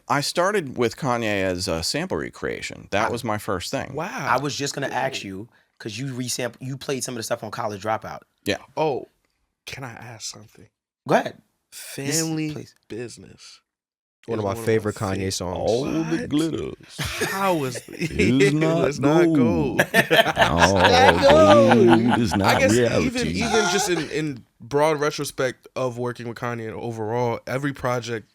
I started with Kanye as a sample recreation. That was my first thing. Wow. I was just gonna ask you because you played some of the stuff on College Dropout. Yeah. Oh, can I ask something? Go ahead. Family please. Business. One of my favorite Kanye songs. All the What? glitters How is is not it's not gold? all gold is not I guess reality. even just in broad retrospect of working with Kanye and overall, every project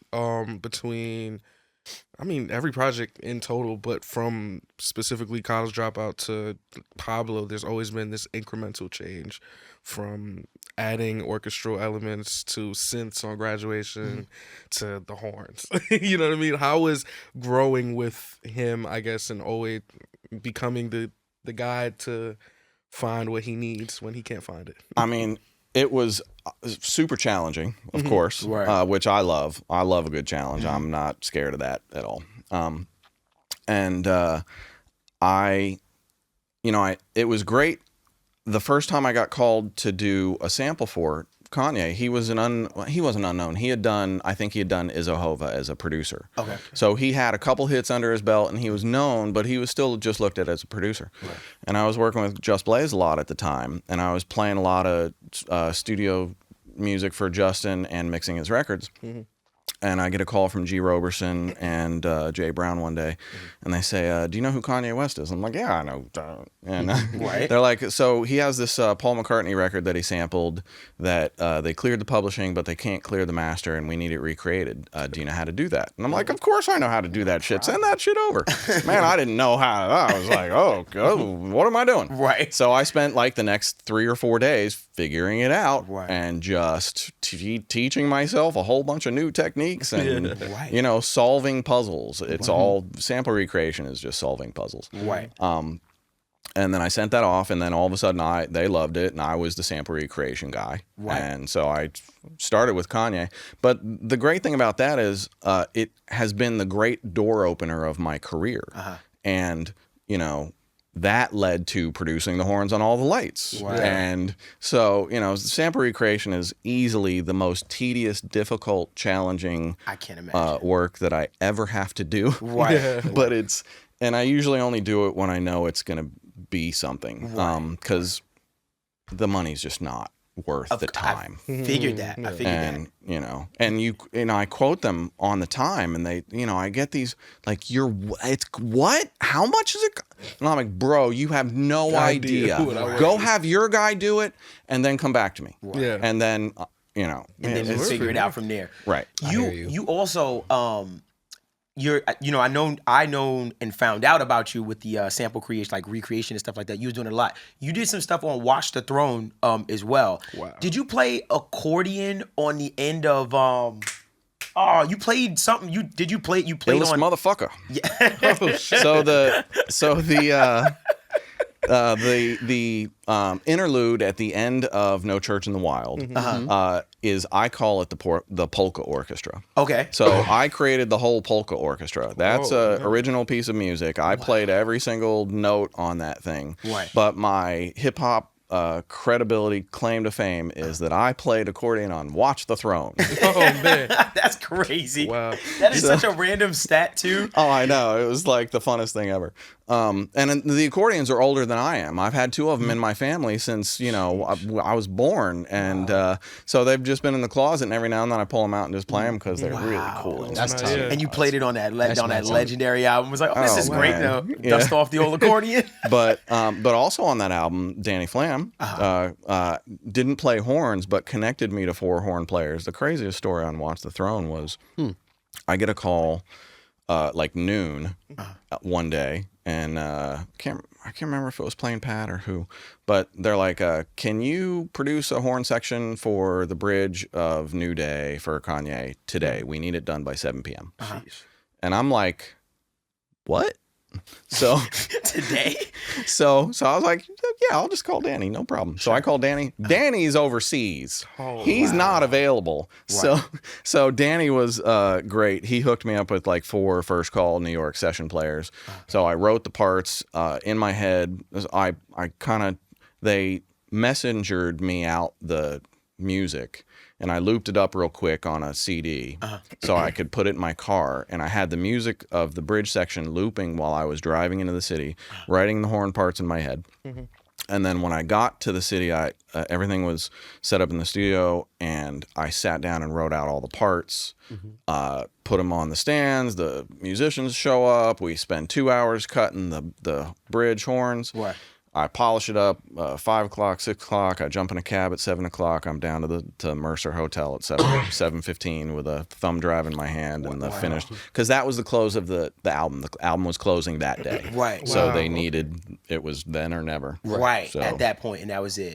every project in total, but from specifically College Dropout to Pablo, there's always been this incremental change from adding orchestral elements to synths on Graduation to the horns. You know what I mean? How is growing with him, I guess, and always becoming the guide to find what he needs when he can't find it? I mean, it was super challenging, of course, Right. which I love. I love a good challenge. I'm not scared of that at all. It was great. The first time I got called to do a sample for Kanye, he wasn't unknown. I think he had done Izohova as a producer. Okay. So he had a couple hits under his belt and he was known, but he was still just looked at as a producer. Right. And I was working with Just Blaze a lot at the time, and I was playing a lot of studio music for Justin and mixing his records. And I get a call from G. Roberson and Jay Brown one day, and they say, do you know who Kanye West is? I'm like, yeah, I know. And Right. they're like, so he has this Paul McCartney record that he sampled that they cleared the publishing, but they can't clear the master, and we need it recreated. Do you know how to do that? And I'm like, of course I know how to do that shit. Send that shit over. Man, I didn't know how. I was like, oh, what am I doing? Right. So I spent like the next 3 or 4 days figuring it out and just teaching myself a whole bunch of new techniques and solving puzzles. It's all sample recreation is just solving puzzles. Right. And then I sent that off, and then all of a sudden they loved it, and I was the sample recreation guy. Right. And so I started with Kanye. But the great thing about that is it has been the great door opener of my career. And, that led to producing the horns on All the Lights. Right. And so, sample recreation is easily the most tedious, difficult, challenging I can't imagine. work that I ever have to do. Right. But and I usually only do it when I know it's going to be something. Because the money's just not worth the time. I figured that. And I quote them on the time, and they, I get these like, it's what? How much is it? And I'm like, bro, you have no idea. Go have your guy do it, and then come back to me. Right. Yeah. And then, and then we'll figure it out from there. Right. You also I known and found out about you with the sample creation, like recreation and stuff like that. You was doing a lot. You did some stuff on Watch the Throne as well. Wow. Did you play accordion on the end of you played something. You played Illest on motherfucker. Yeah. Oh, shit. So the interlude at the end of No Church in the Wild is, I call it the polka orchestra. Okay. So I created the whole polka orchestra. That's an original piece of music. I played every single note on that thing. Right. But my hip hop credibility, claim to fame is that I played accordion on Watch the Throne. Oh, man. That's crazy. Wow. That is such a random stat too. Oh, I know. It was like the funnest thing ever. And the accordions are older than I am. I've had 2 of them in my family since, I was born. And so they've just been in the closet, and every now and then I pull them out and just play them because they're really cool. That's tough. And you played it on that legendary album. It was like, this is man. great though. Yeah. Dust off the old accordion. But also on that album, Danny Flam didn't play horns, but connected me to 4 horn players. The craziest story on Watch the Throne was I get a call like noon one day, and I can't remember if it was Plain Pat or who, but they're like, can you produce a horn section for the bridge of New Day for Kanye today? We need it done by 7 p.m. And I'm like, what? So Today? So I was like, yeah, I'll just call Danny, no problem. So I called Danny. Danny's overseas. He's not available. Right. So Danny was great. He hooked me up with like 4 first call New York session players. Okay. So I wrote the parts in my head. They messengered me out the music and I looped it up real quick on a CD so I could put it in my car. And I had the music of the bridge section looping while I was driving into the city, writing the horn parts in my head. And then when I got to the city, everything was set up in the studio, and I sat down and wrote out all the parts, put them on the stands. The musicians show up. We spend 2 hours cutting the bridge horns. Right. I polish it up 5 o'clock, 6 o'clock. I jump in a cab at 7 o'clock. I'm down to Mercer Hotel at 7:15 with a thumb drive in my hand and the finished, because that was the close of the album. The album was closing that day. Right. So they needed, it was then or never. Right. So, At that point, and that was it.